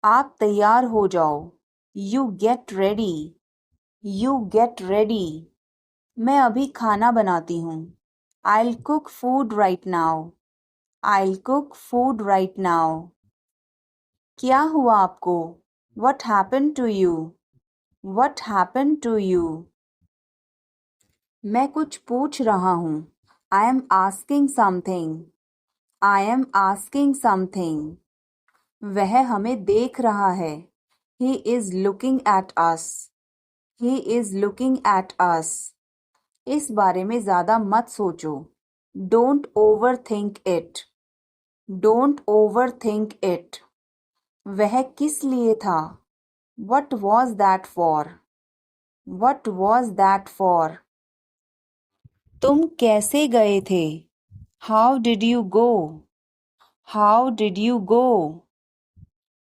आप तैयार हो जाओ। You get ready. You get ready. मैं अभी खाना बनाती हूँ। I'll cook food right now. I'll cook food right now. क्या हुआ आपको? What happened to you? What happened to you? मैं कुछ पूछ रहा हूँ। I am asking something. I am asking something. वह हमें देख रहा है। He is looking at us. He is looking at us. इस बारे में ज़्यादा मत सोचो। Don't overthink it. Don't overthink it. वह किस लिए था? What was that for? What was that for? तुम कैसे गए थे? How did you go? How did you go?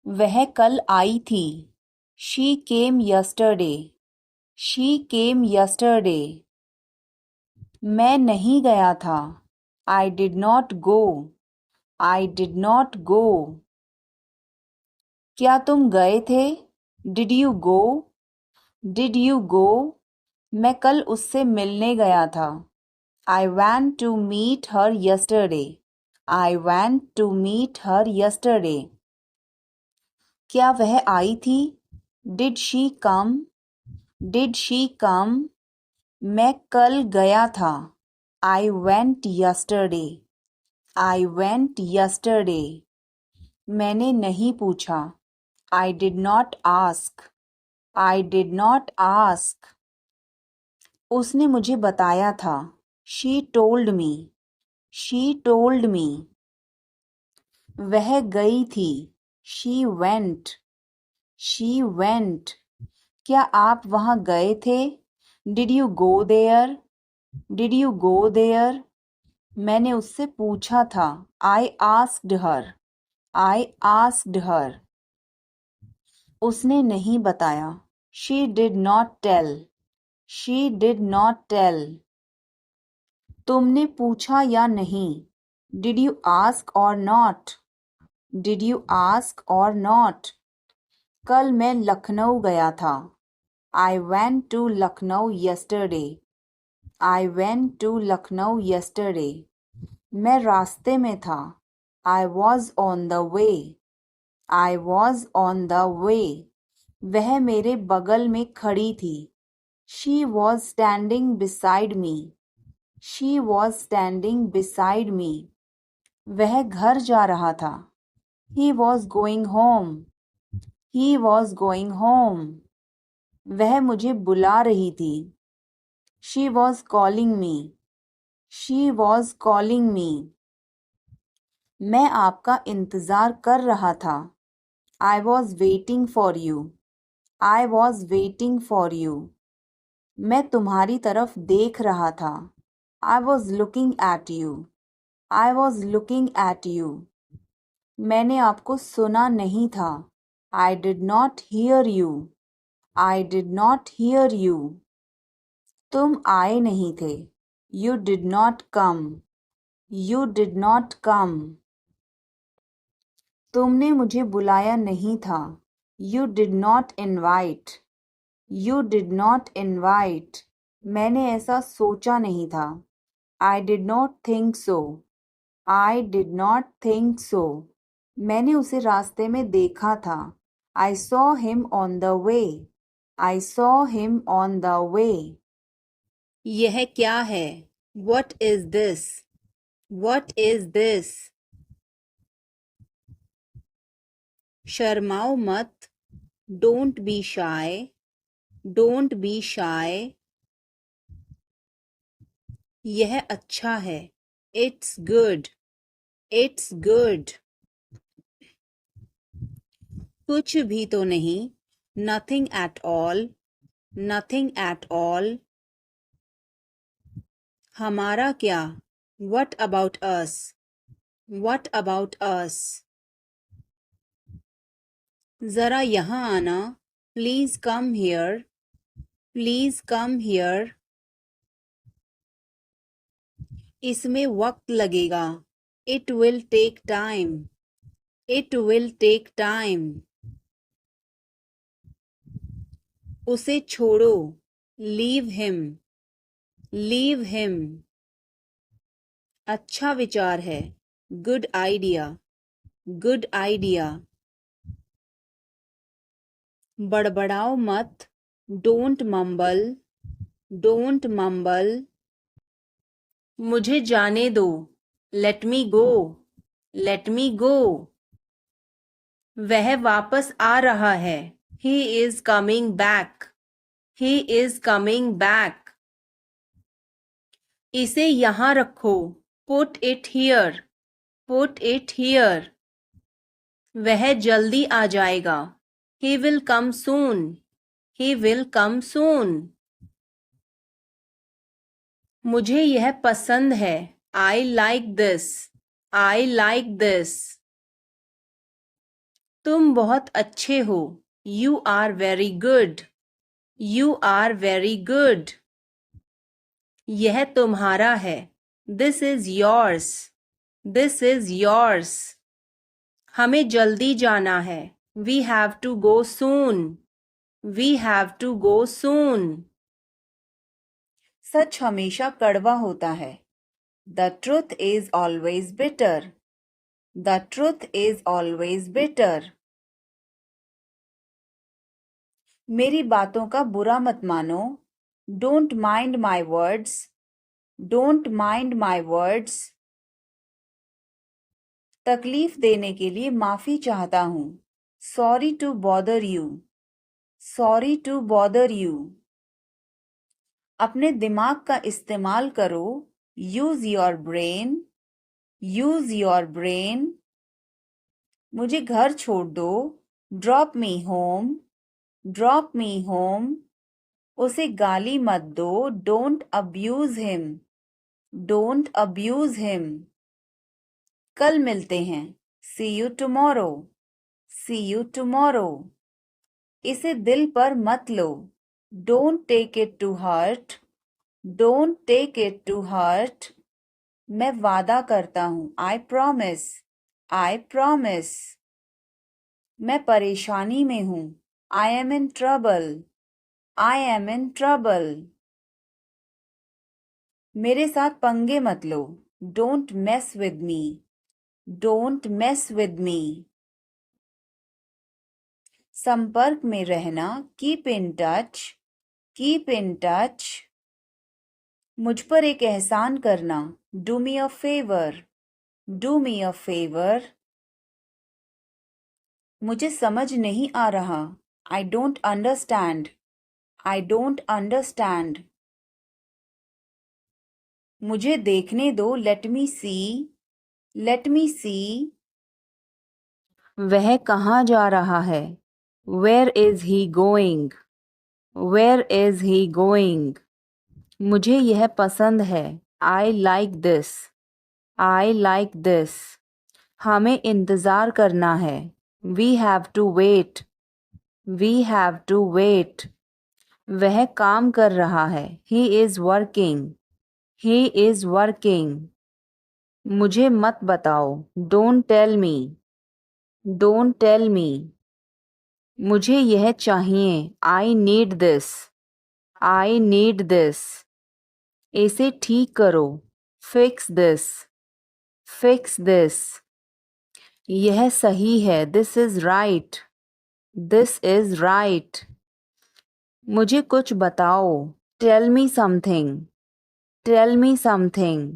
वह कल आई थी। She came yesterday. She came yesterday. मैं नहीं गया था। I did not go. I did not go. क्या तुम गए थे? Did you go? Did you go? मैं कल उससे मिलने गया था। I went to meet her yesterday. I went to meet her yesterday. क्या वह आई थी? Did she come? Did she come? मैं कल गया था। I went yesterday. I went yesterday. मैंने नहीं पूछा। I did not ask. I did not ask. उसने मुझे बताया था। She told me. She told me. वह गई थी। She went. She went. क्या आप वहाँ गए थे? Did you go there? Did you go there? मैंने उससे पूछा था। I asked her. I asked her. उसने नहीं बताया। She did not tell. She did not tell. तुमने पूछा या नहीं? Did you ask or not? Did you ask or not? कल मैं लखनऊ गया था। I went to Lucknow yesterday. I went to Lucknow yesterday. मैं रास्ते में था। I was on the way. I was on the way. वह मेरे बगल में खड़ी थी। She was standing beside me. She was standing beside me. वह घर जा रहा था। He was going home. He was going home. वह मुझे बुला रही थी। She was calling me. She was calling me. मैं आपका इंतज़ार कर रहा था। I was waiting for you. I was waiting for you. मैं तुम्हारी तरफ देख रहा था। I was looking at you. I was looking at you. मैंने आपको सुना नहीं था। I did not hear you. I did not hear you. तुम आए नहीं थे। You did not come. You did not come. तुमने मुझे बुलाया नहीं था। You did not invite. You did not invite. मैंने ऐसा सोचा नहीं था। I did not think so. I did not think so. मैंने उसे रास्ते में देखा था। I saw him on the way. I saw him on the way. यह क्या है? What is this? What is this? शर्माओ मत। Don't be shy. Don't be shy. यह अच्छा है। It's good. It's good. कुछ भी तो नहीं। Nothing at all. Nothing at all. हमारा क्या? What about us? What about us? ज़रा यहाँ आना। Please come here. Please come here. इसमें वक्त लगेगा। It will take time. It will take time. उसे छोड़ो, लीव हिम, लीव हिम। अच्छा विचार है, गुड आइडिया, गुड आइडिया। बड़बड़ाओ मत, डोंट मम्बल, डोंट मम्बल। मुझे जाने दो, लेट मी गो, लेट मी गो। वह वापस आ रहा है, he is coming back, he is coming back. इसे यहाँ रखो, put it here, put it here. वह जल्दी आ जाएगा, he will come soon, he will come सून। मुझे यह पसंद है, I like this, I like this. तुम बहुत अच्छे हो, you are very good, you are very good. यह तुम्हारा है, this is yours, this is yours. हमें जल्दी जाना है, we have to go soon, we have to go soon. सच हमेशा कड़वा होता है, the truth is always bitter, the truth is always bitter. मेरी बातों का बुरा मत मानो, don't mind my words, don't mind my words. तकलीफ देने के लिए माफी चाहता हूँ, sorry to bother you, sorry to bother you. अपने दिमाग का इस्तेमाल करो, use your brain, use your brain. मुझे घर छोड़ दो, drop me home, drop me home. उसे गाली मत दो, don't abuse him, don't abuse him. कल मिलते हैं, see you tomorrow, see you tomorrow. इसे दिल पर मत लो, don't take it to heart, don't take it to heart. मैं वादा करता हूँ, आई प्रॉमिस, आई प्रॉमिस। मैं परेशानी में हूँ, I am in trouble, I am in trouble. मेरे साथ पंगे मत लो, don't mess with me, don't mess with me. संपर्क में रहना, keep in touch, keep in touch. मुझ पर एक एहसान करना, do me a favour, do me a favour. मुझे समझ नहीं आ रहा, I don't understand, I don't understand. मुझे देखने दो, लेट मी सी, लेट मी सी। वह कहाँ जा रहा है, where is he going, where is he going. मुझे यह पसंद है, I like this, I like this. हमें इंतज़ार करना है, we have to wait, we have to wait. वह काम कर रहा है, he is working, he is working. मुझे मत बताओ, don't tell me, don't tell me. मुझे यह चाहिए, I need this, I need this. इसे ठीक करो, फिक्स दिस, फिक्स दिस। यह सही है, this is right, this is right. मुझे कुछ बताओ, tell me something, tell me something.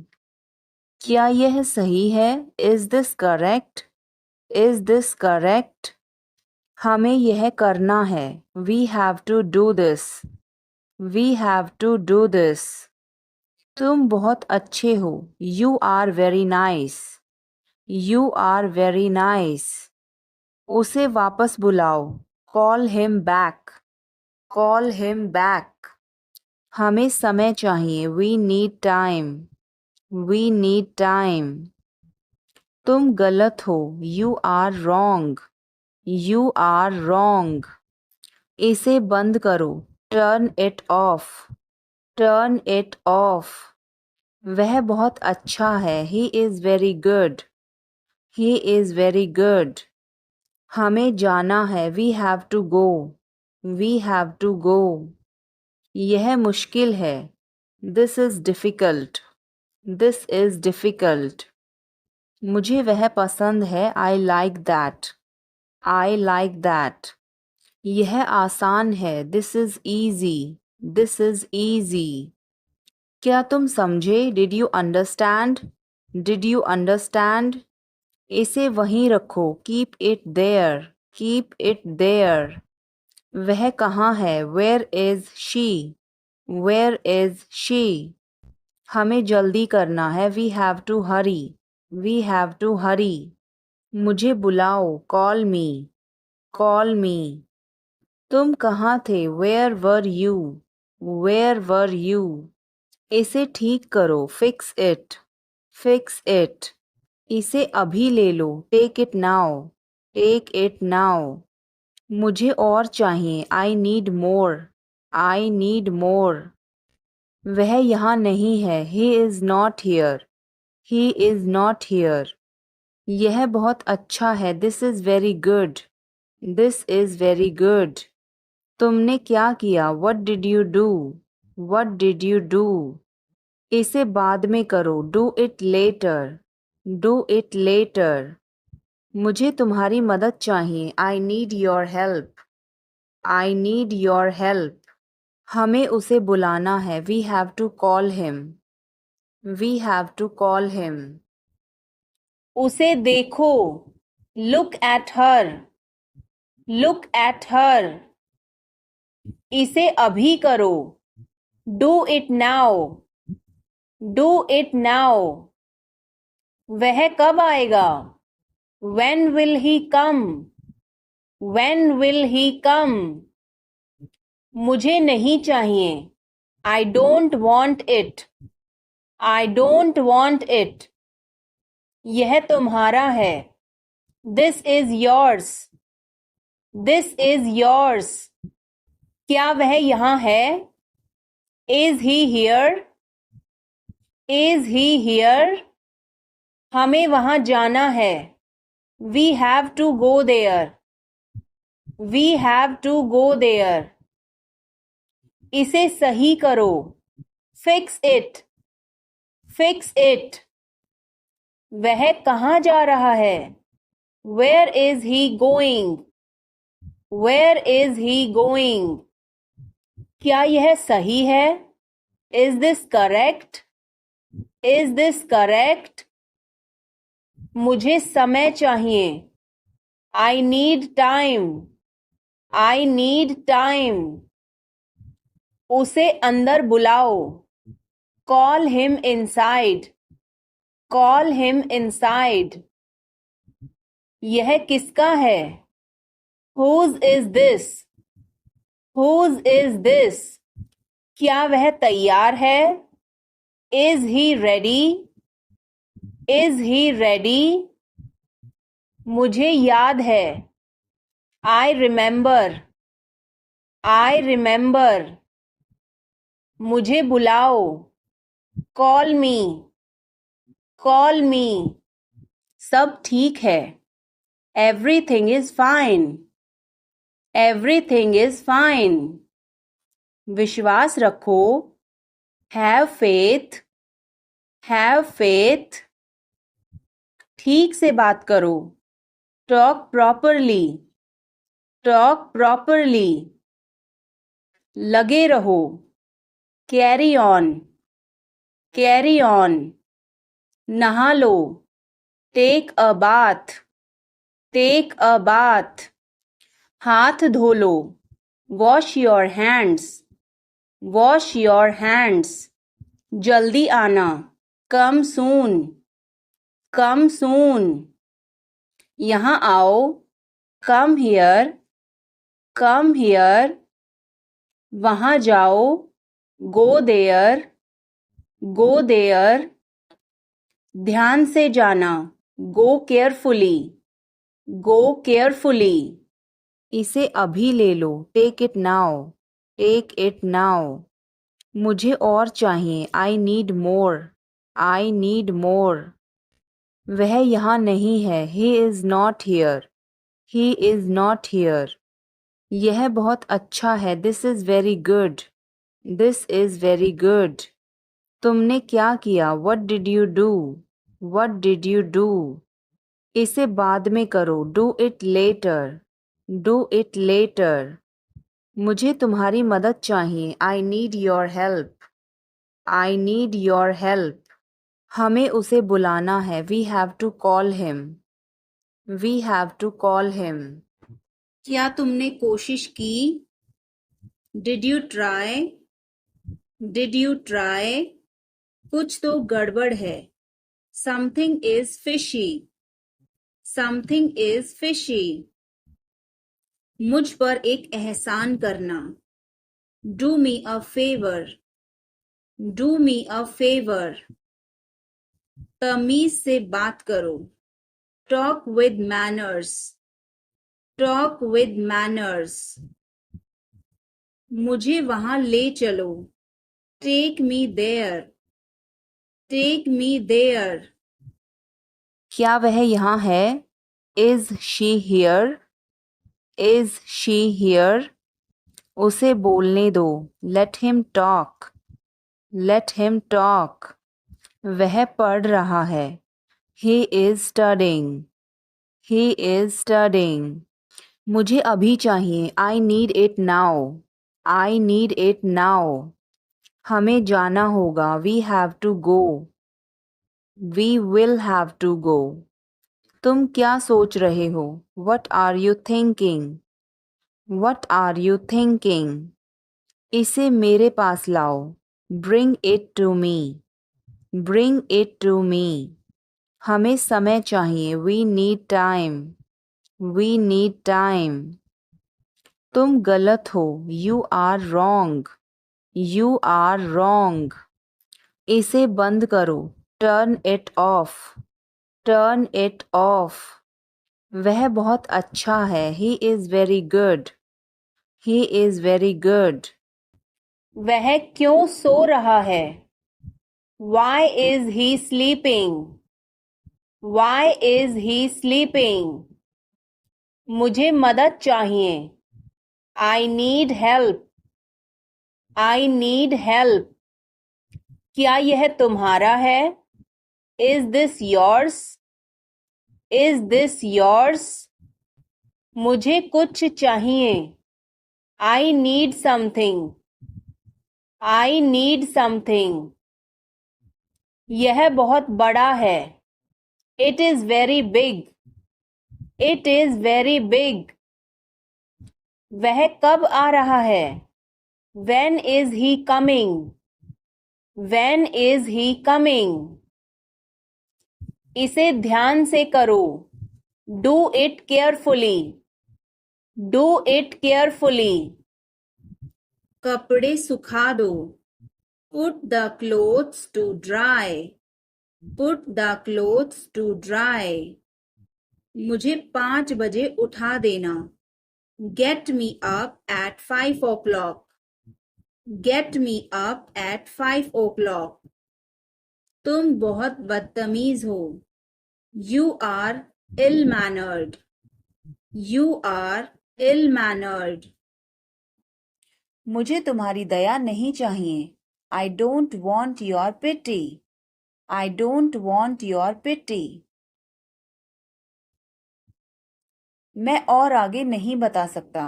क्या यह सही है, is this correct, is this correct. हमें यह करना है, we have to do this, we have to do this. तुम बहुत अच्छे हो, you are very nice, you are very nice. उसे वापस बुलाओ, call him back, call him back. हमें समय चाहिए, we need time, we need time. तुम गलत हो, you are wrong, you are wrong. इसे बंद करो, turn it off, turn it off. वह बहुत अच्छा है, he is very good, he is very good. हमें जाना है, we have to go, We have to go. यह मुश्किल है. This is difficult. This is difficult. मुझे वह पसंद है. I like that. I like that. यह आसान है. This is easy. This is easy. क्या तुम समझे? Did you understand? Did you understand? इसे वहीं रखो. Keep it there. Keep it there. वह कहाँ है? Where is she? Where is she? हमें जल्दी करना है. We have to hurry. We have to hurry. मुझे बुलाओ. Call me. Call me. तुम कहाँ थे? Where were you? Where were you? इसे ठीक करो. Fix it. Fix it. इसे अभी ले लो. Take it now. Take it now. मुझे और चाहिए. I need more. I need more. वह यहाँ नहीं है. He is not here. He is not here. यह बहुत अच्छा है. This is very good. This is very good. तुमने क्या किया? What did you do? What did you do? इसे बाद में करो. Do it later. Do it later. मुझे तुम्हारी मदद चाहिए. I need your help. I need your help. हमें उसे बुलाना है. We have to call him. We have to call him. उसे देखो. Look at her. Look at her. इसे अभी करो. Do it now. Do it now. वह कब आएगा? When will he come? When will he come? मुझे नहीं चाहिए. I don't want it. I don't want it. यह तुम्हारा है. This is yours. This is yours. क्या वह यहाँ है? Is he here? Is he here? हमें वहाँ जाना है. We have to go there. We have to go there. इसे सही करो. Fix it. Fix it. वह कहाँ जा रहा है? Where is he going? Where is he going? क्या यह सही है? Is this correct? Is this correct? मुझे समय चाहिए. I need time. I need time. उसे अंदर बुलाओ. Call him inside. Call him inside. यह किसका है? Whose is this? Whose is this? क्या वह तैयार है? Is he ready? Is he ready? मुझे याद है. I remember. I remember. मुझे बुलाओ. Call me. Call me. सब ठीक है. Everything is fine. Everything is fine. विश्वास रखो. Have faith. Have faith. ठीक से बात करो. Talk properly. Talk properly. लगे रहो. Carry on. Carry on. नहा लो. Take a bath. Take a bath. हाथ धो लो. Wash your hands. Wash your hands. जल्दी आना. Come soon. Come soon. यहाँ आओ. Come here. Come here. वहाँ जाओ. Go there. Go there. ध्यान से जाना. Go carefully. Go carefully. इसे अभी ले लो. Take it now. Take it now. मुझे और चाहिए. I need more. I need more. वह यहाँ नहीं है. He is not here. He is not here. यह बहुत अच्छा है. This is very good. This is very good. तुमने क्या किया? What did you do? What did you do? इसे बाद में करो. Do it later. Do it later. मुझे तुम्हारी मदद चाहिए. I need your help. I need your help. हमें उसे बुलाना है. We have to call him. We have to call him. क्या तुमने कोशिश की? Did you try? Did you try? कुछ तो गड़बड़ है. Something is fishy. Something is fishy. मुझ पर एक एहसान करना. Do me a favour. Do me a favour. तमीज से बात करो. Talk with manners. Talk with manners. मुझे वहां ले चलो. Take me there. Take me there. क्या वह यहाँ है? Is she here? Is she here? उसे बोलने दो. Let him talk. Let him talk. वह पढ़ रहा है. He is studying. He is studying. मुझे अभी चाहिए. I need it now. I need it now. हमें जाना होगा. We have to go. We will have to go. तुम क्या सोच रहे हो? What are you thinking? What are you thinking? इसे मेरे पास लाओ. Bring it to me. Bring it to me. हमें समय चाहिए. We need time. We need time. तुम गलत हो. You are wrong. You are wrong. इसे बंद करो. Turn it off. Turn it off. वह बहुत अच्छा है. He is very good. He is very good. वह क्यों सो रहा है? Why is he sleeping? Why is he sleeping? मुझे मदद चाहिए. I need help. I need help. क्या यह तुम्हारा है? Is this yours? Is this yours? मुझे कुछ चाहिए. I need something. I need something. यह बहुत बड़ा है. It is very big. It is very big. वह कब आ रहा है? When is he coming? When is he coming? इसे ध्यान से करो. Do it carefully. Do it carefully. कपड़े सुखा दो. Put the clothes to dry. Put the clothes to dry. मुझे 5 बजे उठा देना. Get me up at 5 o'clock. Get me up at 5 o'clock. तुम बहुत बदतमीज हो. You are ill-mannered. You are ill-mannered. मुझे तुम्हारी दया नहीं चाहिए. I don't want your pity. I don't want your pity. मैं और आगे नहीं बता सकता.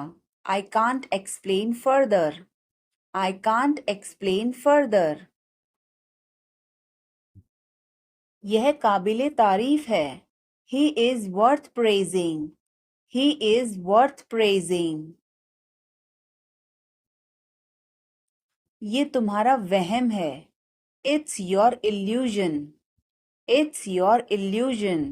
I can't explain further. I can't explain further. यह काबिले तारीफ है. He is worth praising. He is worth praising. ये तुम्हारा वहम है. It's your illusion. It's your illusion.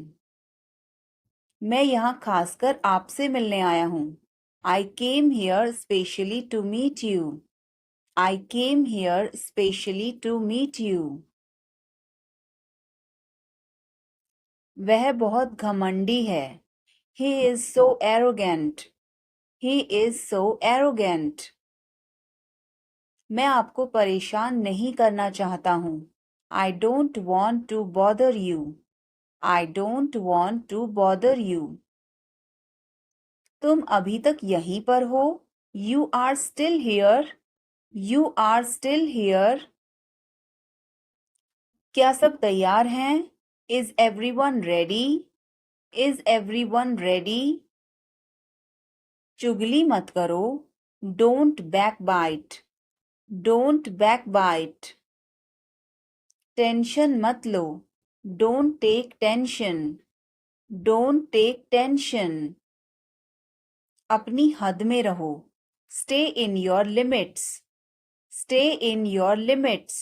मैं यहाँ खासकर आपसे मिलने आया हूँ. I came here specially to meet you. I came here specially to meet you. वह बहुत घमंडी है. He is so arrogant. He is so arrogant. मैं आपको परेशान नहीं करना चाहता हूँ. I don't want to bother you. I don't want to bother you. तुम अभी तक यहीं पर हो? You are still here. You are still here. क्या सब तैयार हैं? Is everyone ready? Is everyone ready? चुगली मत करो. Don't backbite. Don't backbite. Tension मत लो. Don't take tension. Don't take tension. अपनी हद में रहो. Stay in your limits. Stay in your limits.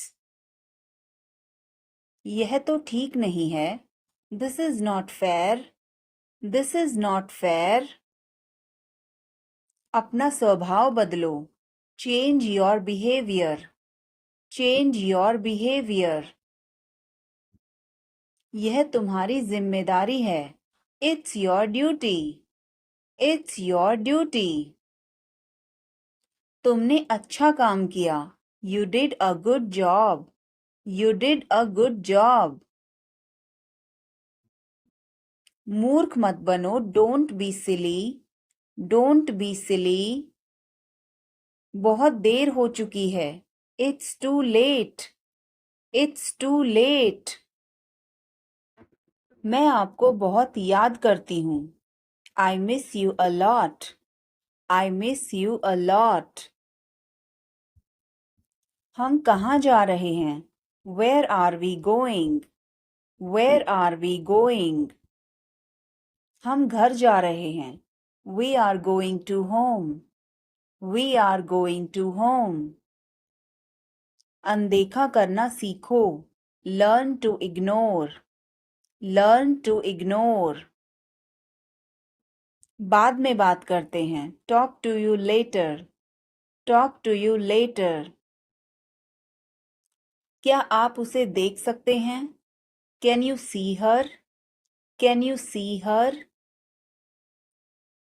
यह तो ठीक नहीं है. This is not fair. This is not fair. अपना स्वभाव बदलो. Change your behavior. Change your behavior. यह तुम्हारी जिम्मेदारी है. It's your duty. It's your duty. तुमने अच्छा काम किया. You did a good job. You did a good job. मूर्ख मत बनो. Don't be silly. Don't be silly. बहुत देर हो चुकी है. It's too late. It's too late. मैं आपको बहुत याद करती हूँ. I miss you a lot. I miss you a lot. हम कहाँ जा रहे हैं? Where are we going? Where are we going? हम घर जा रहे हैं. We are going to home. We are going to home. अनदेखा करना सीखो. Learn to ignore. Learn to ignore. बाद में बात करते हैं. Talk to you later. Talk to you later. क्या आप उसे देख सकते हैं? Can you see her? Can you see her?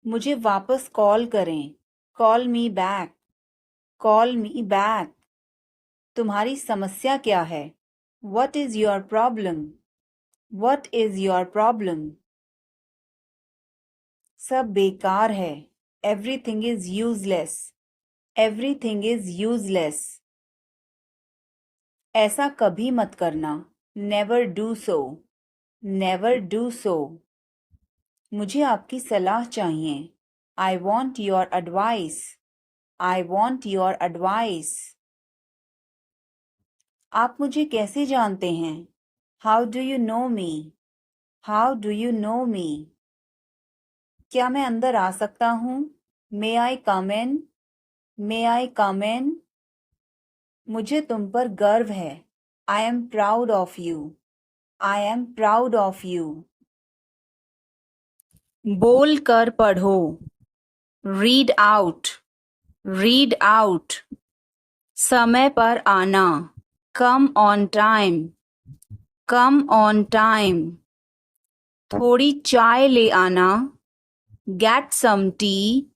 मुझे वापस कॉल करें. Call me back. Call me back. तुम्हारी समस्या क्या है? What is your problem? What is your problem? सब बेकार है. Everything is useless. Everything is useless. ऐसा कभी मत करना. Never do so. Never do so. मुझे आपकी सलाह चाहिए. I want your advice. I want your advice. आप मुझे कैसे जानते हैं? How do you know me? How do you know me? क्या मैं अंदर आ सकता हूँ? May I come in? May I come in? मुझे तुम पर गर्व है. I am proud of you. I am proud of you. बोल कर पढ़ो. Read out. Read out. समय पर आना. Come on time. Come on time. थोड़ी चाय ले आना. Get some tea.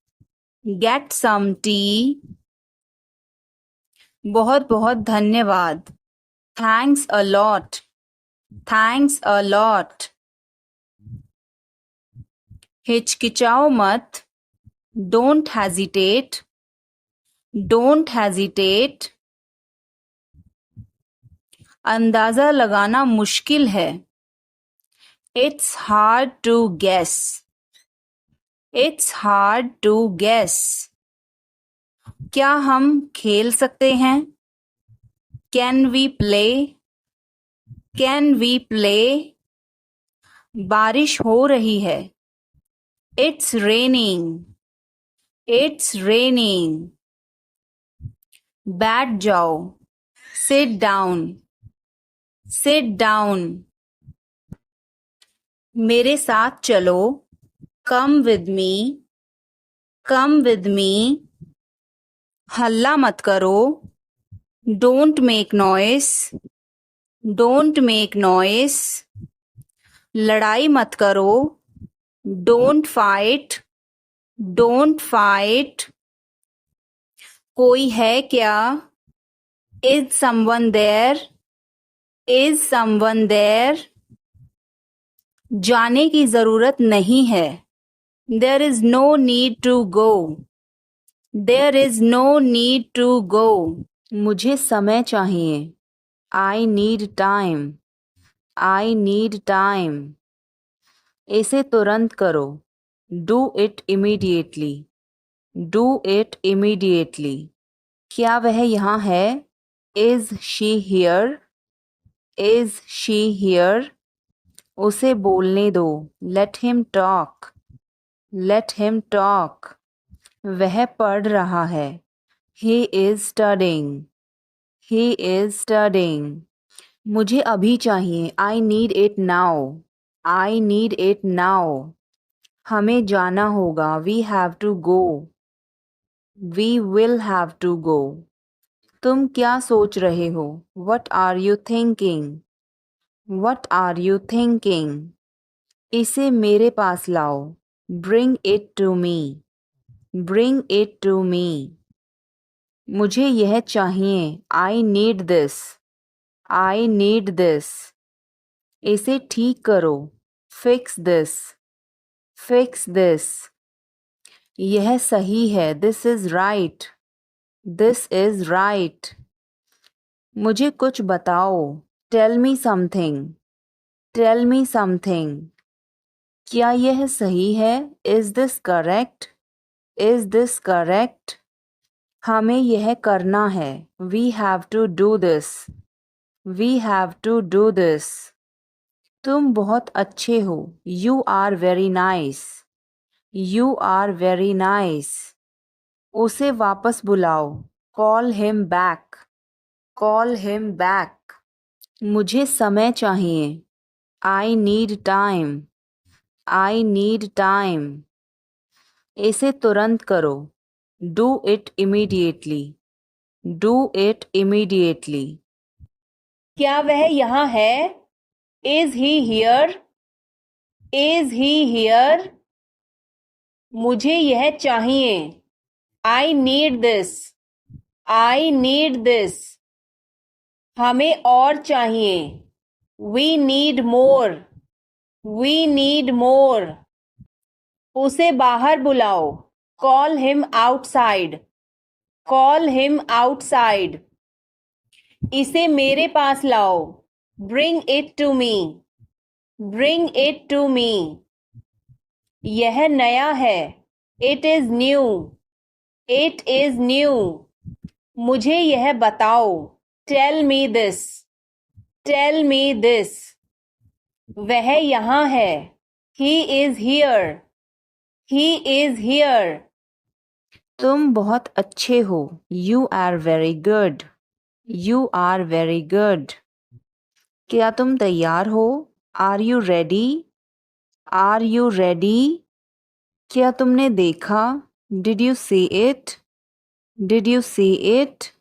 Get some tea. बहुत बहुत धन्यवाद. Thanks a lot. Thanks a lot. हिचकिचाओ मत. Don't hesitate. Don't hesitate. अंदाजा लगाना मुश्किल है. It's hard to guess. It's hard to guess. क्या हम खेल सकते हैं? Can we play? Can we play? बारिश हो रही है. It's raining. It's raining. बैठ जाओ. Sit down. Sit down. मेरे साथ चलो. Come with me. Come with me. हल्ला मत करो. Don't make noise. Don't make noise. लड़ाई मत करो. Don't fight. Don't fight. कोई है क्या? Is someone there? Is someone there? जाने की जरूरत नहीं है. There is no need to go. There is no need to go. मुझे समय चाहिए. I need time. I need time. इसे तुरंत करो. Do it immediately. Do it immediately. क्या वह यहाँ है? Is she here? Is she here? उसे बोलने दो. Let him talk. Let him talk. वह पढ़ रहा है. He is studying. He is studying. मुझे अभी चाहिए. I need it now. I need it now. हमें जाना होगा. We have to go. We will have to go. तुम क्या सोच रहे हो? What are you thinking? What are you thinking? इसे मेरे पास लाओ. Bring it to me. Bring it to me. मुझे यह चाहिए. I need this. I need this. इसे ठीक करो. Fix this. Fix this. यह सही है. This is right. This is right. मुझे कुछ बताओ. Tell me something. Tell me something. क्या यह सही है? Is this correct? Is this correct? हमें यह करना है. We have to do this. We have to do this. तुम बहुत अच्छे हो. You are very nice. You are very nice. उसे वापस बुलाओ. Call him back. Call him back. मुझे समय चाहिए. I need time. I need time. इसे तुरंत करो. Do it immediately. Do it immediately. क्या वह यहाँ है? Is he here? Is he here? मुझे यह चाहिए. I need this. I need this. हमें और चाहिए. We need more. We need more. उसे बाहर बुलाओ. Call him outside. Call him outside. इसे मेरे पास लाओ. Bring it to me. Bring it to me. यह नया है. It is new. It is new. मुझे यह बताओ. Tell me this. Tell me this. वह यहाँ है. He is here. He is here. तुम बहुत अच्छे हो. You are very good. You are very good. क्या तुम तैयार हो? Are you ready? Are you ready? क्या तुमने देखा? Did you see it? Did you see it?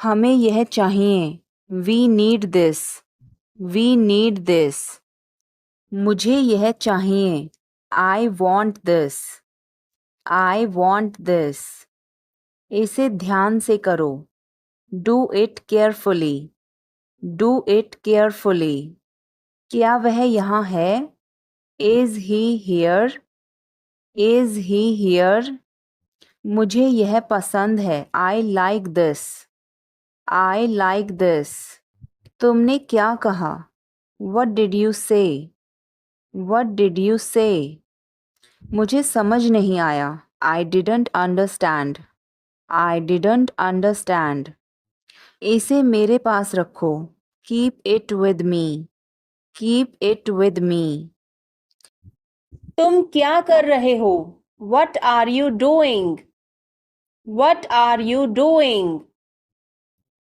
हमें यह चाहिए. We need this. We need this. मुझे यह चाहिए. I want this. I want this. इसे ध्यान से करो. Do it carefully. Do it carefully. क्या वह यहाँ है? Is he here? Is he here? मुझे यह पसंद है. I like this. I like this. तुमने क्या कहा? What did you say? What did you say? मुझे समझ नहीं आया. I didn't understand. I didn't understand. इसे मेरे पास रखो. Keep it with me. Keep it with me. तुम क्या कर रहे हो? What are you doing? What are you doing?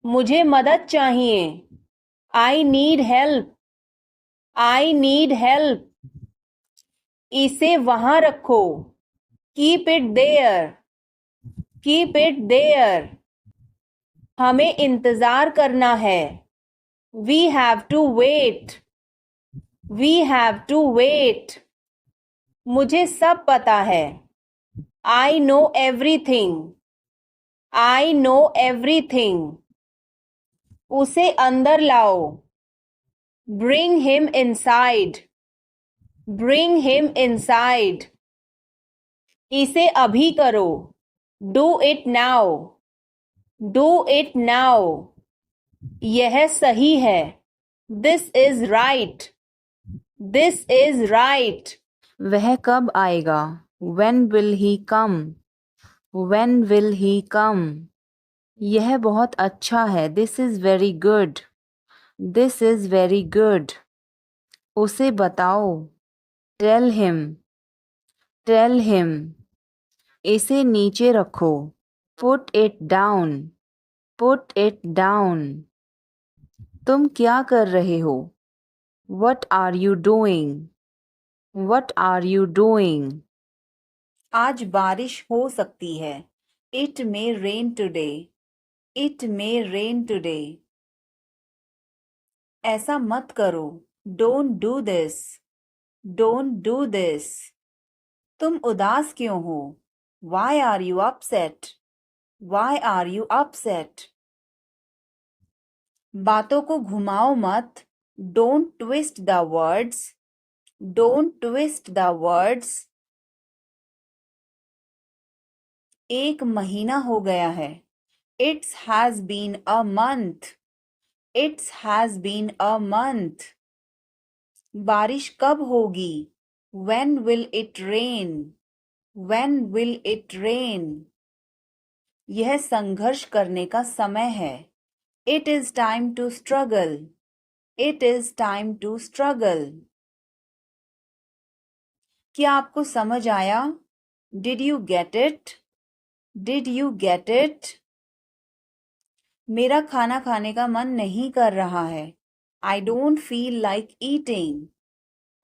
मुझे मदद चाहिए. I need help. I need help. इसे वहां रखो. Keep it there. Keep it there. हमें इंतजार करना है. We have to wait. We have to wait. मुझे सब पता है. I know everything. I know everything. उसे अंदर लाओ. Bring him inside. Bring him inside. इसे अभी करो। Do it now. Do it now. यह सही है। This is right. This is right. वह कब आएगा? When will he come? When will he come? यह बहुत अच्छा है। This is very good. This is very good. उसे बताओ। Tell him. Tell him. इसे नीचे रखो। Put it down. Put it down. तुम क्या कर रहे हो? What are you doing? What are you doing? आज बारिश हो सकती है। It may rain today. It may rain today. ऐसा मत करो। Don't do this. Don't do this. तुम उदास क्यों हो? Why are you upset? Why are you upset? बातों को घुमाओ मत। Don't twist the words. Don't twist the words. एक महीना हो गया है। It has been a month. It has been a month. बारिश कब होगी? When will it rain? When will it rain? यह संघर्ष करने का समय है। It is time to struggle. It is time to struggle. क्या आपको समझ आया? Did you get it? Did you get it? मेरा खाना खाने का मन नहीं कर रहा है। I don't feel like eating.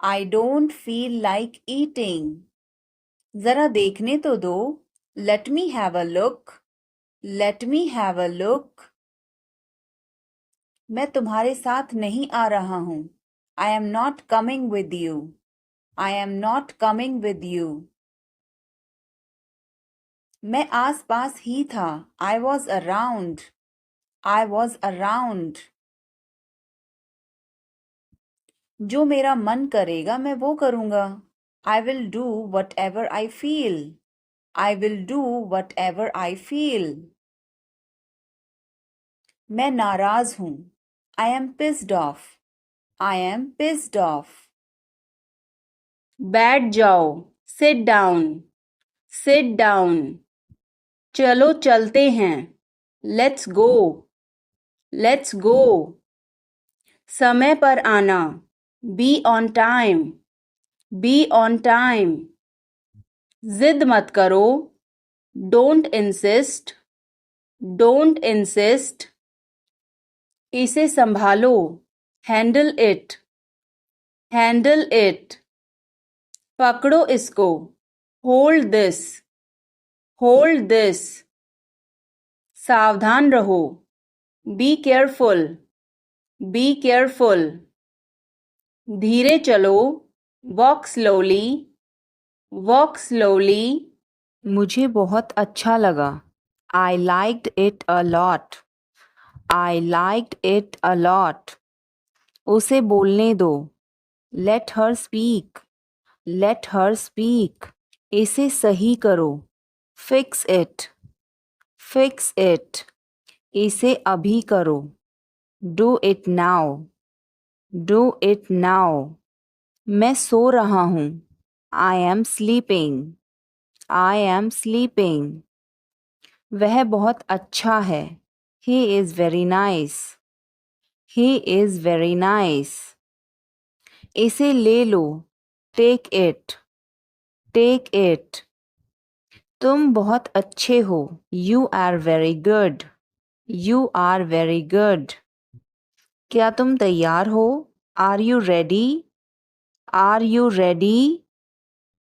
I don't feel like eating. जरा देखने तो दो। Let me have a look. Let me have a look. मैं तुम्हारे साथ नहीं आ रहा हूँ। I am not coming with you. I am not coming with you. मैं आस-पास ही था। I was around. I was around. जो मेरा मन करेगा मैं वो करूँगा। I will do whatever I feel. I will do whatever I feel. मैं नाराज हूँ। I am pissed off. I am pissed off. बैठ जाओ। Sit down. Sit down. चलो चलते हैं। Let's go. Let's go. समय पर आना। Be on time. Be on time. जिद मत करो। Don't insist. Don't insist. इसे संभालो। Handle it. Handle it. पकड़ो इसको। Hold this. Hold this. सावधान रहो। Be careful. Be careful. धीरे चलो। Walk slowly. Walk slowly. मुझे बहुत अच्छा लगा। I liked it a lot. I liked it a lot. उसे बोलने दो। Let her speak. Let her speak. इसे सही करो। Fix it. Fix it. इसे अभी करो। Do it now. Do it now. मैं सो रहा हूँ। I am sleeping. I am sleeping. वह बहुत अच्छा है। He is very nice. He is very nice. इसे ले लो। Take it. Take it. तुम बहुत अच्छे हो। You are very good. You are very good. क्या तुम तैयार हो? Are you ready? Are you ready?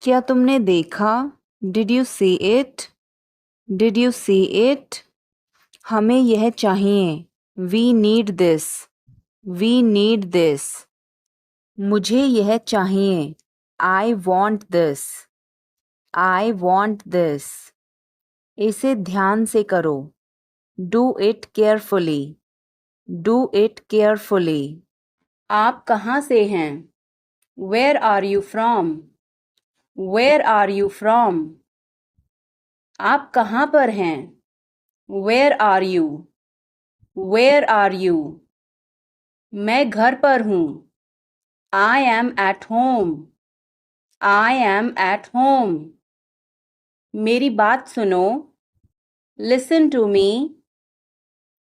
क्या तुमने देखा? Did you see it? Did you see it? हमें यह चाहिए। We need this. We need this. मुझे यह चाहिए। I want this. I want this. इसे ध्यान से करो। Do it carefully. Do it carefully. आप कहाँ से हैं? Where are you from? Where are you from? आप कहाँ पर हैं? Where are you? Where are you? मैं घर पर हूँ. I am at home. I am at home. मेरी बात सुनो. Listen to me.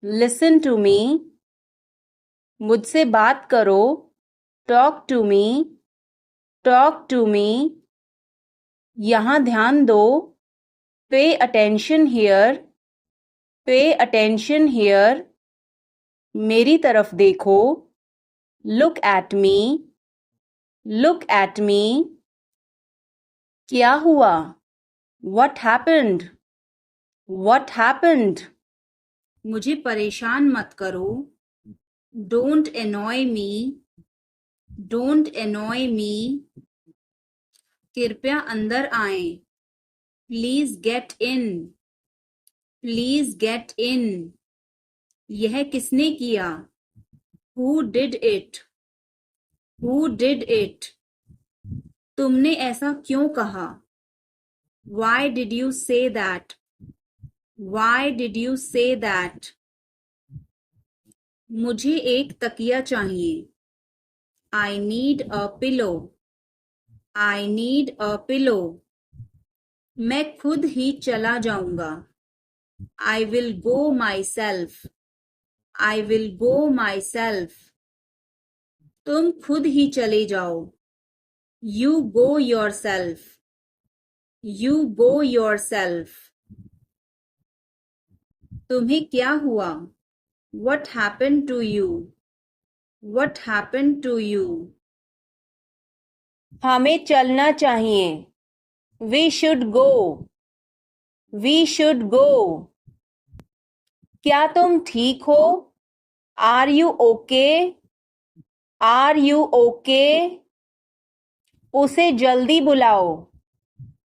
Listen to me. मुझसे बात करो. Talk to me. Talk to me. यहाँ ध्यान दो. Pay attention here. Pay attention here. मेरी तरफ देखो. Look at me. Look at me. क्या हुआ? What happened? What happened? मुझे परेशान मत करो. Don't annoy me. Don't annoy me. कृपया अंदर आएं. Please get in. Please get in. यह किसने किया? Who did it? Who did it? तुमने ऐसा क्यों कहा? Why did you say that? Why did you say that? मुझे एक तकिया चाहिए. I need a pillow. I need a pillow. मैं खुद ही चला जाऊंगा. I will go myself. I will go myself. तुम खुद ही चले जाओ. You go yourself. You go yourself. तुम्हें क्या हुआ? What happened to you? What happened to you? हमें चलना चाहिए. We should go. We should go. क्या तुम ठीक हो? Are you okay? Are you okay? उसे जल्दी बुलाओ.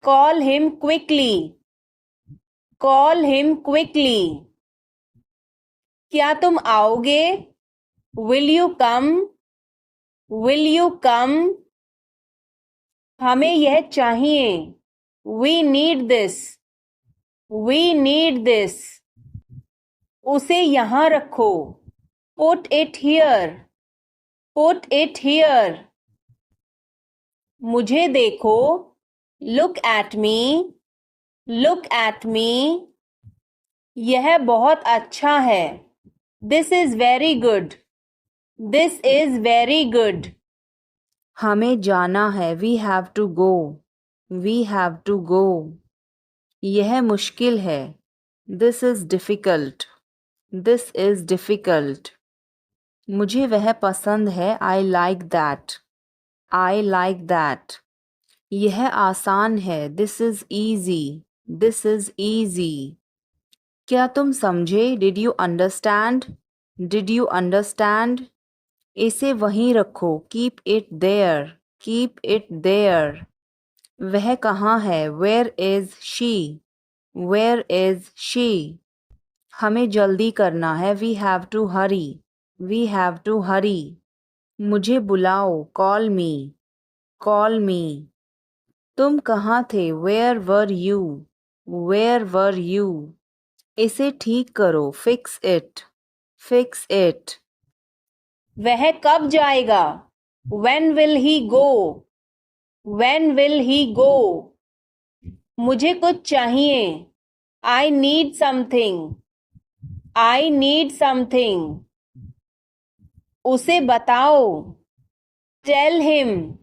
Call him quickly. Call him quickly. क्या तुम आओगे? Will you come? Will you come? हमें यह चाहिए. We need this. We need this. उसे यहाँ रखो. Put it here. Put it here. मुझे देखो. Look at me. Look at me. यह बहुत अच्छा है. This is very good. This is very good. हमें जाना है. We have to go. We have to go. यह मुश्किल है. This is difficult. This is difficult. मुझे वह पसंद है. I like that. I like that. यह आसान है. This is easy. This is easy. क्या तुम समझे? Did you understand? Did you understand? इसे वहीं रखो. Keep it there. Keep it there. वह कहाँ है? Where is she? Where is she? हमें जल्दी करना है. We have to hurry. We have to hurry. मुझे बुलाओ. Call me. Call me. तुम कहाँ थे? Where were you? Where were you? इसे ठीक करो. Fix it. Fix it. वह कब जाएगा? When will he go? When will he go? मुझे कुछ चाहिए. I need something. I need something. उसे बताओ. Tell him.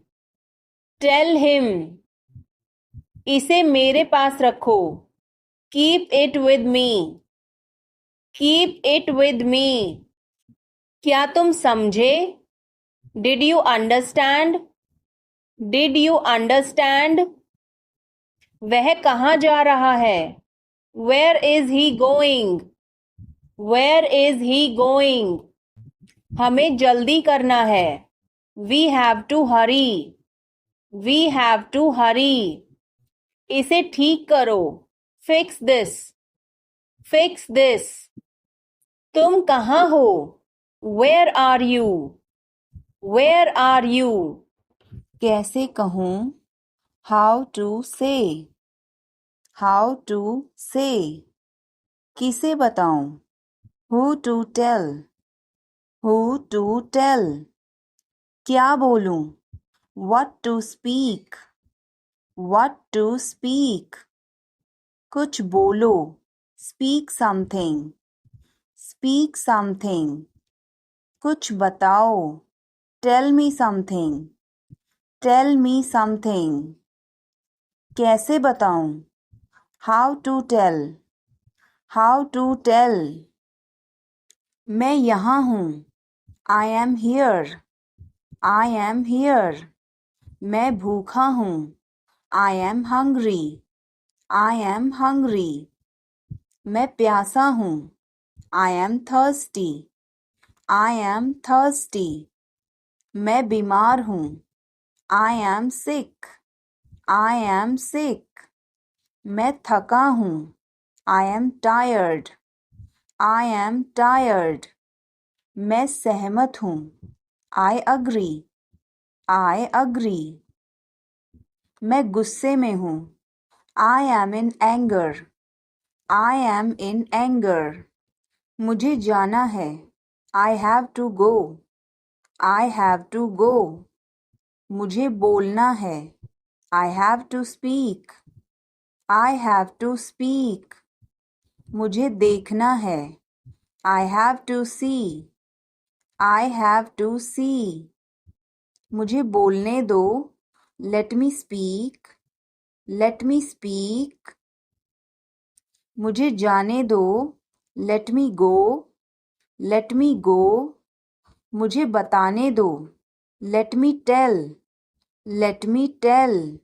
Tell him. इसे मेरे पास रखो. Keep it with me. Keep it with me. क्या तुम समझे? Did you understand? Did you understand? वह कहाँ जा रहा है? Where is he going? Where is he going? हमें जल्दी करना है. We have to hurry. We have to hurry. इसे ठीक करो. Fix this. Fix this. तुम कहाँ हो? Where are you? Where are you? कैसे कहूँ? How to say? How to say, किसे बताऊं? Who to tell, who to tell, क्या बोलूं? What to speak, what to speak, कुछ बोलो। स्पीक समथिंग, स्पीक समथिंग, कुछ बताओ। Tell me something, tell me something, कैसे बताऊं? How to tell, how to tell, मैं यहाँ हूँ। I am here, I am here, मैं भूखा हूँ। I am hungry, I am hungry, मैं प्यासा हूँ। I am thirsty, I am thirsty, मैं बीमार हूँ। I am sick, I am sick, मैं थका हूँ। I am tired, I am tired, मैं सहमत हूँ। आई अग्री, आई अग्री, मैं गुस्से में हूँ। I am in anger, I am in anger, मुझे जाना है। I have to go, I have to go, मुझे बोलना है। I have to speak, I have to speak, मुझे देखना है। I have to see, I have to see, मुझे बोलने दो। Let me speak, let me speak, मुझे जाने दो। लेट मी गो, लेट मी गो, मुझे बताने दो। Let me tell, let me tell,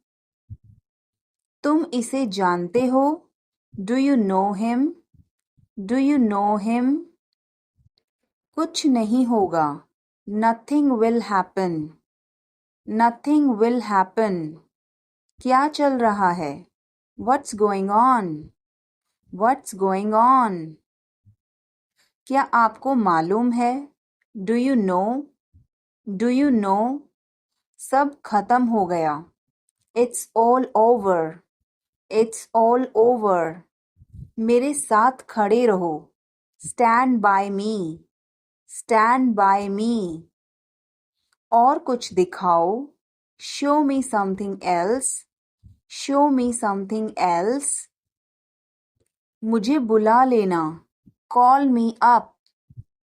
तुम इसे जानते हो? Do you know him, do you know him, कुछ नहीं होगा। Nothing will happen, nothing will happen, क्या चल रहा है? What's going on, what's going on, क्या आपको मालूम है? Do you know, do you know, सब खत्म हो गया। It's all over, it's all over, मेरे साथ खड़े रहो। Stand by me, stand by मी, और कुछ दिखाओ। Show me something else, show me something else, मुझे बुला लेना। Call me up,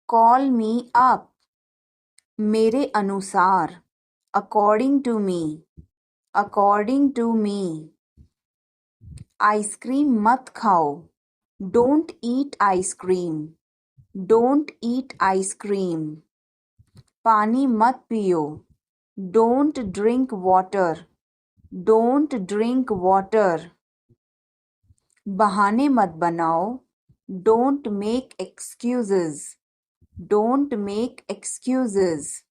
call me up, मेरे अनुसार। According to me, according to me, ice cream मत खाओ। Don't eat ice cream, don't eat ice cream, पानी मत पियो। Don't drink water, don't drink water, बहाने मत बनाओ। Don't make excuses, don't make excuses,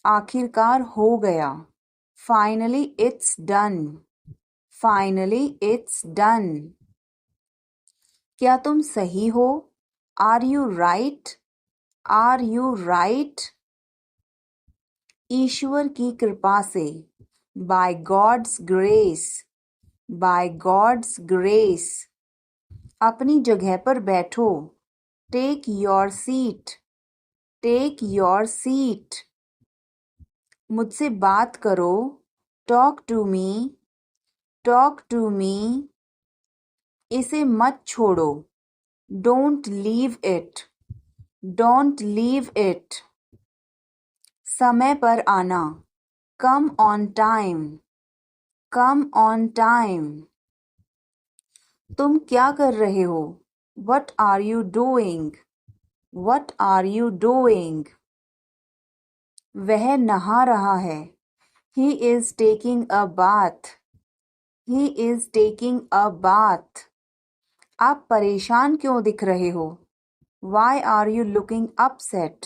आखिरकार हो गया। Finally it's done, finally it's done, क्या तुम सही हो? Are you right, are you right, ईश्वर की कृपा से। By God's grace, by God's grace, अपनी जगह पर बैठो। Take your seat, take your seat, मुझसे बात करो। Talk to me, talk to me, इसे मत छोड़ो। Don't leave it, don't leave it, समय पर आना। Come on time, come on time, तुम क्या कर रहे हो? What are you doing, what are you doing, वह नहा रहा है। He is taking a bath, he is taking a bath, आप परेशान क्यों दिख रहे हो? Why are you looking upset,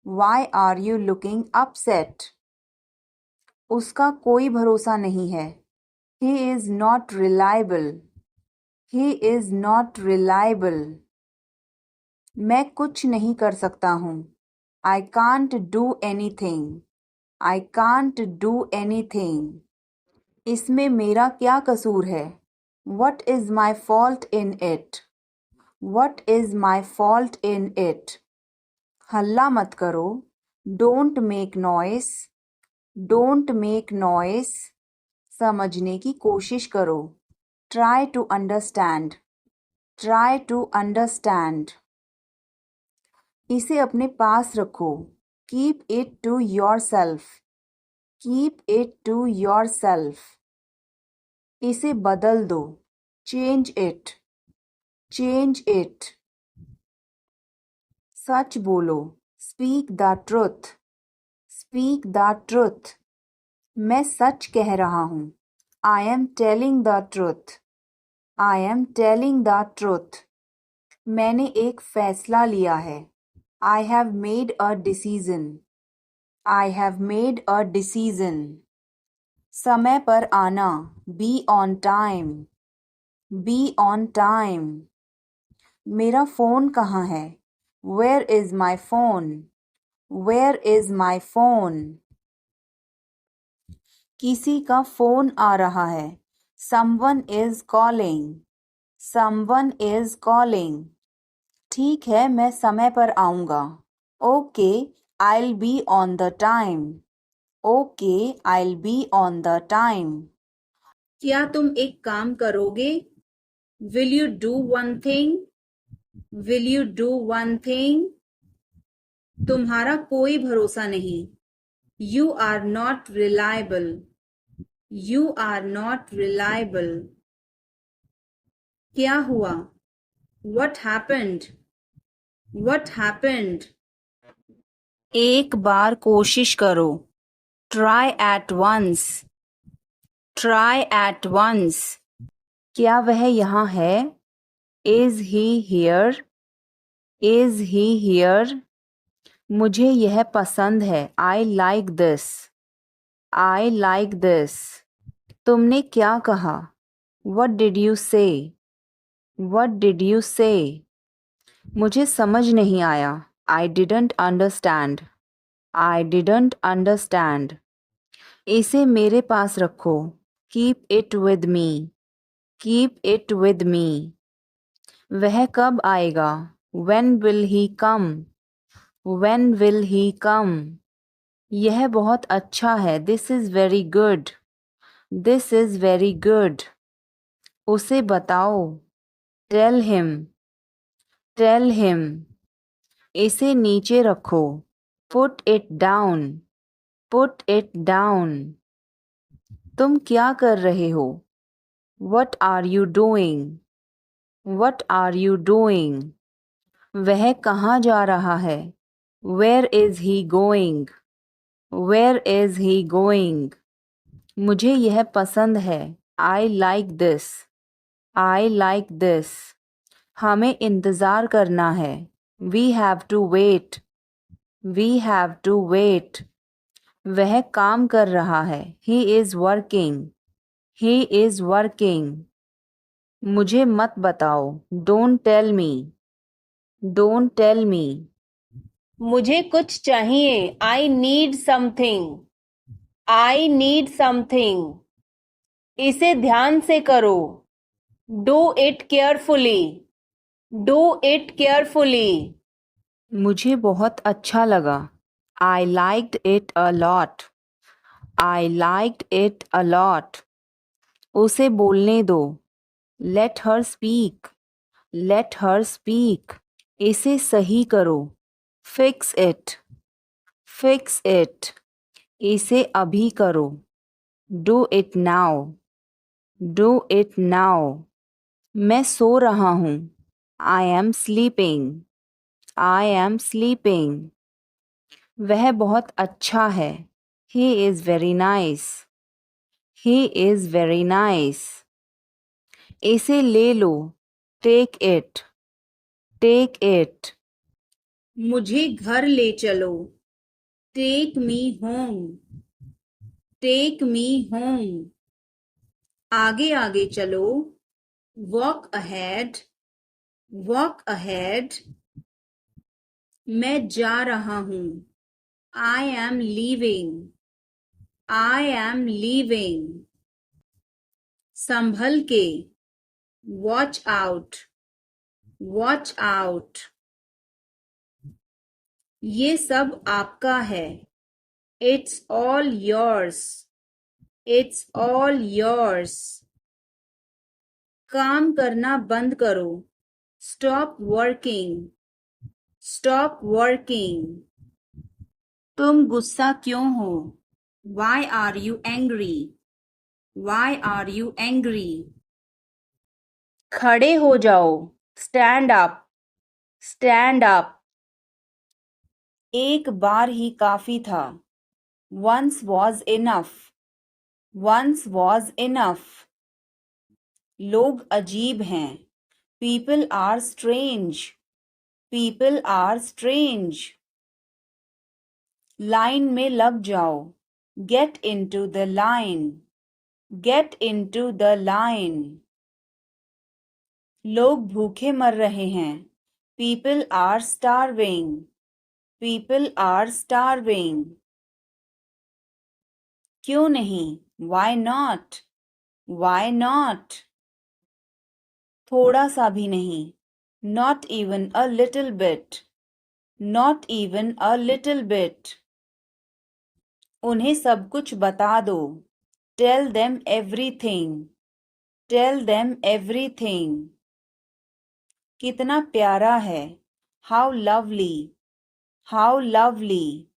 why are you looking upset, उसका कोई भरोसा नहीं है। He is not reliable, he is not reliable, मैं कुछ नहीं कर सकता हूँ। I can't do anything, I can't do anything, इसमें मेरा क्या कसूर है? What is my fault in it? What is my fault in it? हल्ला मत करो. Don't make noise. Don't make noise. समझने की कोशिश करो. Try to understand. Try to understand. इसे अपने पास रखो. Keep it to yourself. Keep it to yourself. इसे बदल दो. Change it. Change it. सच बोलो. Speak the truth. Speak the truth. मैं सच कह रहा हूँ. I am telling the truth. I am telling the truth. मैंने एक फैसला लिया है. I have made a decision. I have made a decision. समय पर आना. Be on time. Be on time. मेरा फ़ोन कहाँ है? Where is my phone? Where is my phone? किसी का फ़ोन आ रहा है. Someone is calling. Someone is calling. ठीक है, मैं समय पर आऊँगा. Okay, I'll be on the time. Okay, I'll be on the time. क्या तुम एक काम करोगे? Will you do one thing? Will you do one thing? तुम्हारा कोई भरोसा नहीं. You are not reliable. You are not reliable. क्या हुआ? What happened? What happened? एक बार कोशिश करो. Try at once. Try at once. क्या वह यहाँ है? Is he here? Is he here? मुझे यह पसंद है. I like this. I like this. तुमने क्या कहा? What did you say? What did you say? मुझे समझ नहीं आया. I didn't understand. I didn't understand. इसे मेरे पास रखो. Keep it with me. Keep it with me. वह कब आएगा? When will he come? When will he come? यह बहुत अच्छा है. This is very good. This is very good. उसे बताओ. Tell him. Tell him. इसे नीचे रखो. Put it down. Put it down. तुम क्या कर रहे हो? What are you doing? What are you doing? वह कहाँ जा रहा है? Where is he going? Where is he going? मुझे यह पसंद है. I like this. I like this. हमें इंतज़ार करना है. We have to wait. We have to wait. वह काम कर रहा है. He is working. He is working. मुझे मत बताओ. Don't tell me. Don't tell me. मुझे कुछ चाहिए. I need something. I need something. इसे ध्यान से करो. Do it carefully. Do it carefully. मुझे बहुत अच्छा लगा. I liked it a lot. I liked it a lot. उसे बोलने दो. Let her speak. Let her speak. इसे सही करो. Fix it. Fix it. इसे अभी करो. Do it now. Do it now. मैं सो रहा हूँ. I am sleeping. I am sleeping. वह बहुत अच्छा है. He is very nice. He is very nice. इसे ले लो. Take it. Take it. मुझे घर ले चलो. Take me home. Take me home. आगे आगे चलो. Walk ahead. Walk ahead. मैं जा रहा हूँ. I am leaving. I am leaving. संभल के. Watch out. Watch out. ये सब आपका है. It's all yours. It's all yours. काम करना बंद करो. Stop working. Stop working. तुम गुस्सा क्यों हो? Why are you angry? Why are you angry? खड़े हो जाओ. Stand up. Stand up. एक बार ही काफी था. Once was enough. Once was enough. लोग अजीब हैं. People are strange. People are strange. Line में लग जाओ. Get into the line. Get into the line. लोग भूखे मर रहे हैं. People are starving. People are starving. क्यों नहीं? Why not? Why not? थोड़ा सा भी नहीं. Not even a little bit. Not even a little bit. उन्हें सब कुछ बता दो. Tell them everything. Tell them everything. कितना प्यारा है. How lovely. How lovely.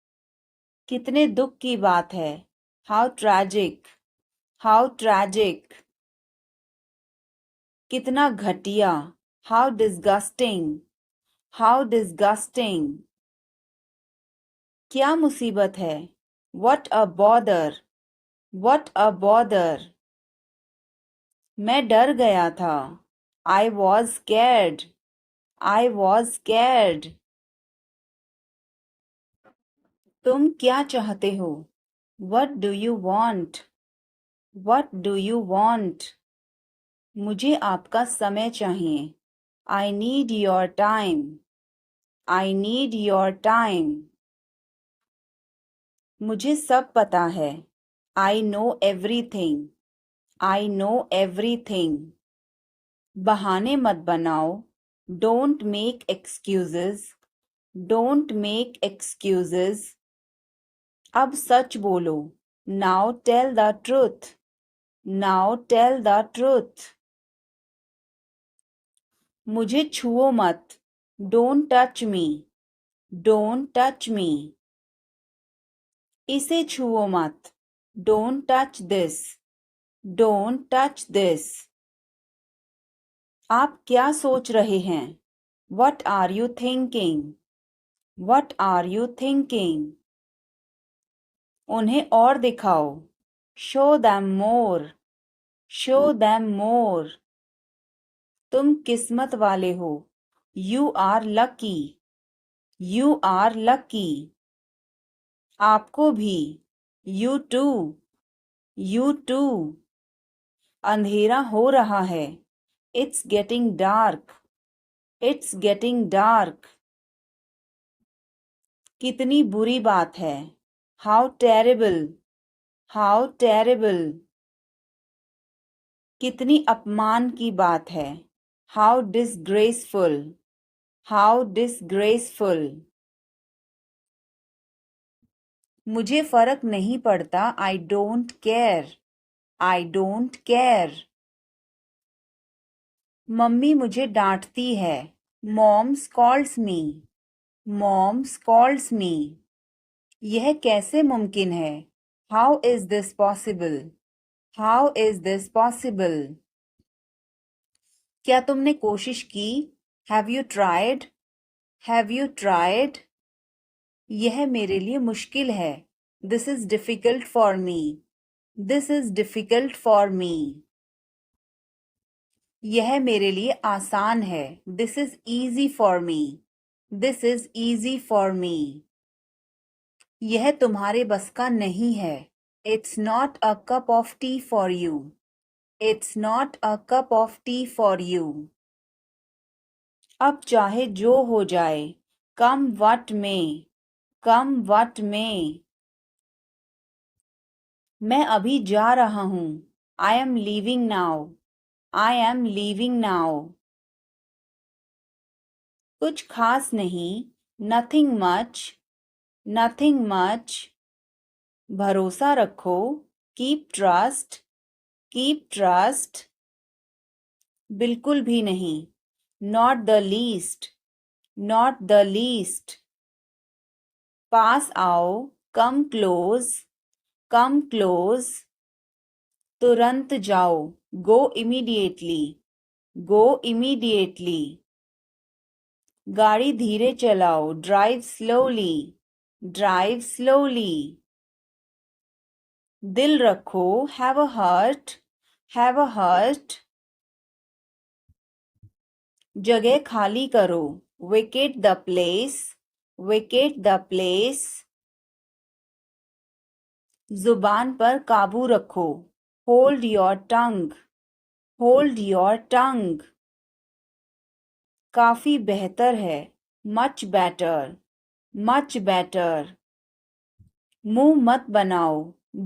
कितने दुख की बात है. How tragic. How tragic. कितना घटिया. How disgusting. How disgusting. क्या मुसीबत है. What a bother. What a bother. मैं डर गया था. I was scared. I was scared. तुम क्या चाहते हो? What do you want? What do you want? मुझे आपका समय चाहिए. I need your time. I need your time. मुझे सब पता है. I know everything. I know everything. बहाने मत बनाओ. Don't make excuses. Don't make excuses. अब सच बोलो. Now tell the truth. Now tell the truth. मुझे छुओ मत. Don't touch me. Don't touch me. इसे छुओ मत. Don't touch this. Don't touch this. आप क्या सोच रहे हैं? What are you thinking? What are you thinking? उन्हें और दिखाओ. Show them more. Show them more. तुम किस्मत वाले हो. You are lucky. You are lucky. आपको भी. You too. You too. अंधेरा हो रहा है. It's getting dark. It's getting dark. कितनी बुरी बात है. How terrible. How terrible. कितनी अपमान की बात है. How disgraceful. How disgraceful. मुझे फर्क नहीं पड़ता. I don't care. I don't care. Mummy मुझे डांटती है. Mom scolds me. Mom scolds me. यह कैसे मुमकिन है? How is this possible? How is this possible? क्या तुमने कोशिश की? Have you tried? Have you tried? यह मेरे लिए मुश्किल है. This is difficult for me. This is difficult for me. यह मेरे लिए आसान है. This is easy for me. This is easy for me. यह तुम्हारे बस का नहीं है. It's not a cup of tea for you. It's not a cup of tea for you. अब चाहे जो हो जाए. Come what may. Come what may. मैं अभी जा रहा हूँ. I am leaving now. I am leaving now. कुछ खास नहीं. Nothing much. Nothing much. भरोसा रखो. Keep trust. Keep trust. बिल्कुल भी नहीं. Not the least. Not the least. पास आओ. Come close. Come close. तुरंत जाओ. Go immediately. Go immediately. गाड़ी धीरे चलाओ. Drive slowly. Drive slowly. दिल रखो. Have a heart. Have a heart. जगह खाली करो. Vacate the place. Vacate the place. जुबान पर काबू रखो. Hold your tongue. Hold your tongue. काफी बेहतर है. Much better. Much better. मुंह मत बनाओ.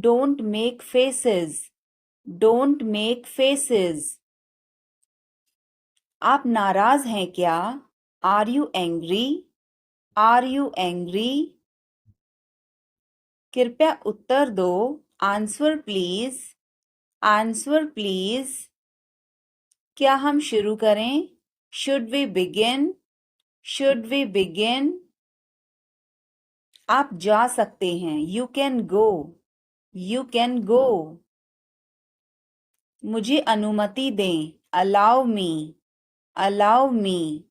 Don't make faces. Don't make faces. आप नाराज हैं क्या? Are you angry? Are you angry? कृपया उत्तर दो. Answer please. Answer please. क्या हम शुरू करें? Should we begin? Should we begin? आप जा सकते हैं. You can go. You can go. मुझे अनुमति दें. Allow me. Allow me.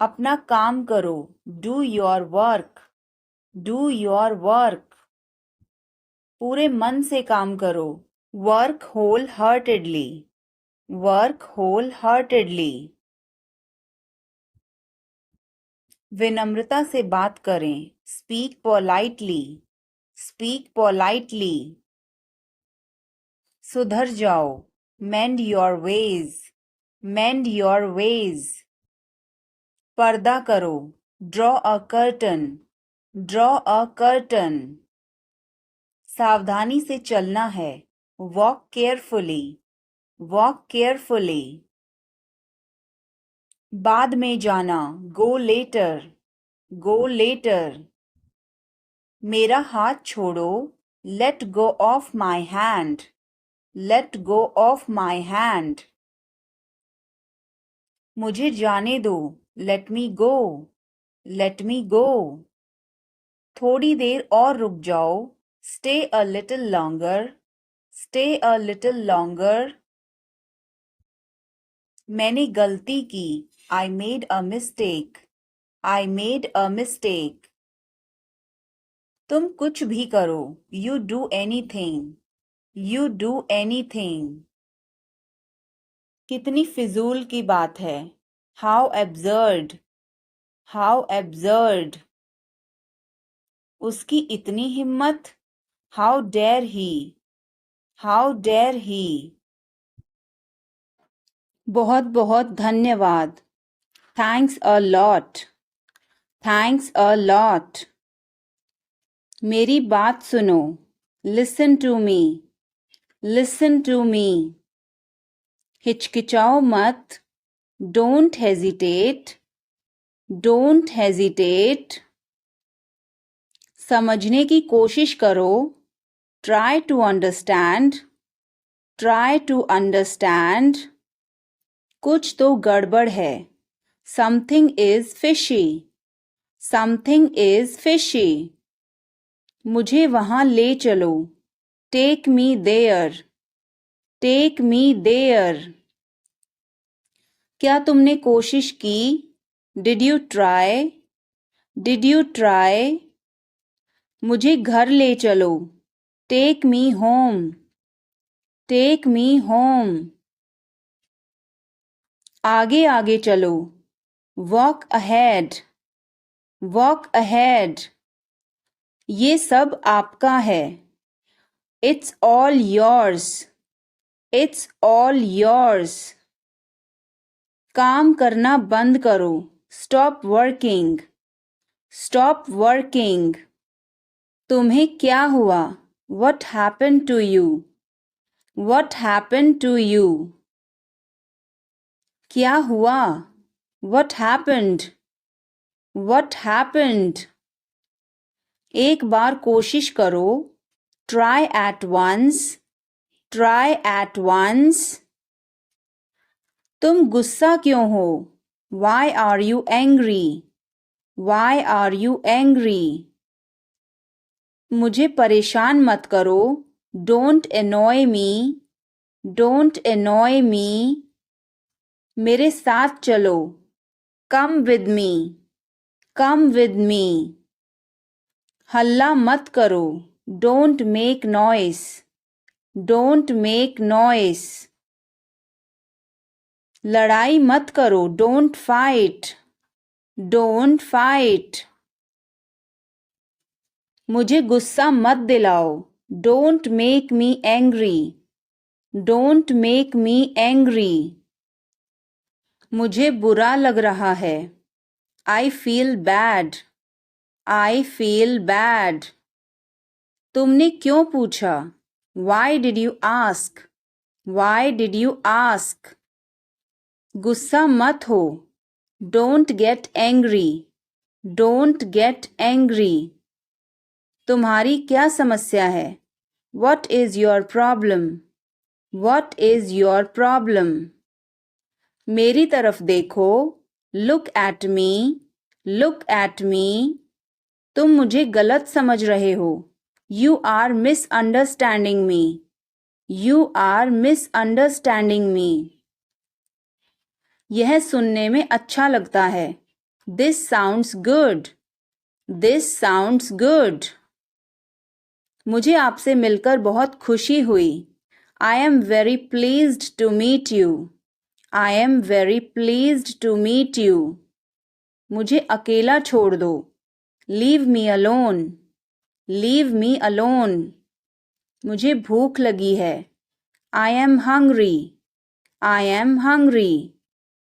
अपना काम करो. Do your work. Do your work. पूरे मन से काम करो. Work wholeheartedly. Work wholeheartedly. विनम्रता से बात करें. Speak politely. Speak politely. सुधर जाओ. Mend your ways. Mend your ways. पर्दा करो. Draw a curtain. Draw a curtain. सावधानी से चलना है. Walk carefully. Walk carefully. बाद में जाना. Go later. Go later. मेरा हाथ छोड़ो. Let go of my hand. Let go of my hand. मुझे जाने दो. Let me go. Let me go. थोड़ी देर और रुक जाओ. Stay a little longer. Stay a little longer. मैंने गलती की. I made a mistake. I made a mistake. तुम कुछ भी करो. You do anything. You do anything. कितनी फिजूल की बात है. How absurd. How absurd. उसकी इतनी हिम्मत. How dare he. How dare he. बहुत बहुत धन्यवाद. Thanks a lot. Thanks a lot. मेरी बात सुनो. Listen to me. Listen to me. हिचकिचाओ मत. Don't hesitate. Don't hesitate. समझने की कोशिश करो. Try to understand. Try to understand. कुछ तो गड़बड़ है. Something is fishy. Something is fishy. मुझे वहां ले चलो. Take me there. Take me there. क्या तुमने कोशिश की? Did you try? Did you try? मुझे घर ले चलो. Take me home. Take me home. आगे आगे चलो. Walk ahead. Walk ahead. ये सब आपका है. It's all yours. It's all yours. काम करना बंद करो. Stop working. Stop working. तुम्हें क्या हुआ? What happened to you? What happened to you? क्या हुआ? What happened? What happened? एक बार कोशिश करो. Try at once. Try at once. तुम गुस्सा क्यों हो? Why are you angry? Why are you angry? मुझे परेशान मत करो. Don't annoy me. Don't annoy me. मेरे साथ चलो. Come with me. Come with me. हल्ला मत करो. Don't make noise. Don't make noise. लड़ाई मत करो. Don't fight. Don't fight. मुझे गुस्सा मत दिलाओ. Don't make me angry. Don't make me angry. मुझे बुरा लग रहा है. I feel bad. I feel bad. तुमने क्यों पूछा? Why did you ask? Why did you ask? गुस्सा मत हो. Don't get angry. Don't get angry. तुम्हारी क्या समस्या है? What is your problem? What is your problem? मेरी तरफ देखो. Look at me. Look at me. तुम मुझे गलत समझ रहे हो. You are misunderstanding me. You are misunderstanding me. यह सुनने में अच्छा लगता है. This sounds good. This sounds good. मुझे आपसे मिलकर बहुत खुशी हुई. I am very pleased to meet you. I am very pleased to meet you. मुझे अकेला छोड़ दो. Leave me alone. Leave me alone. मुझे भूख लगी है. I am hungry. I am hungry.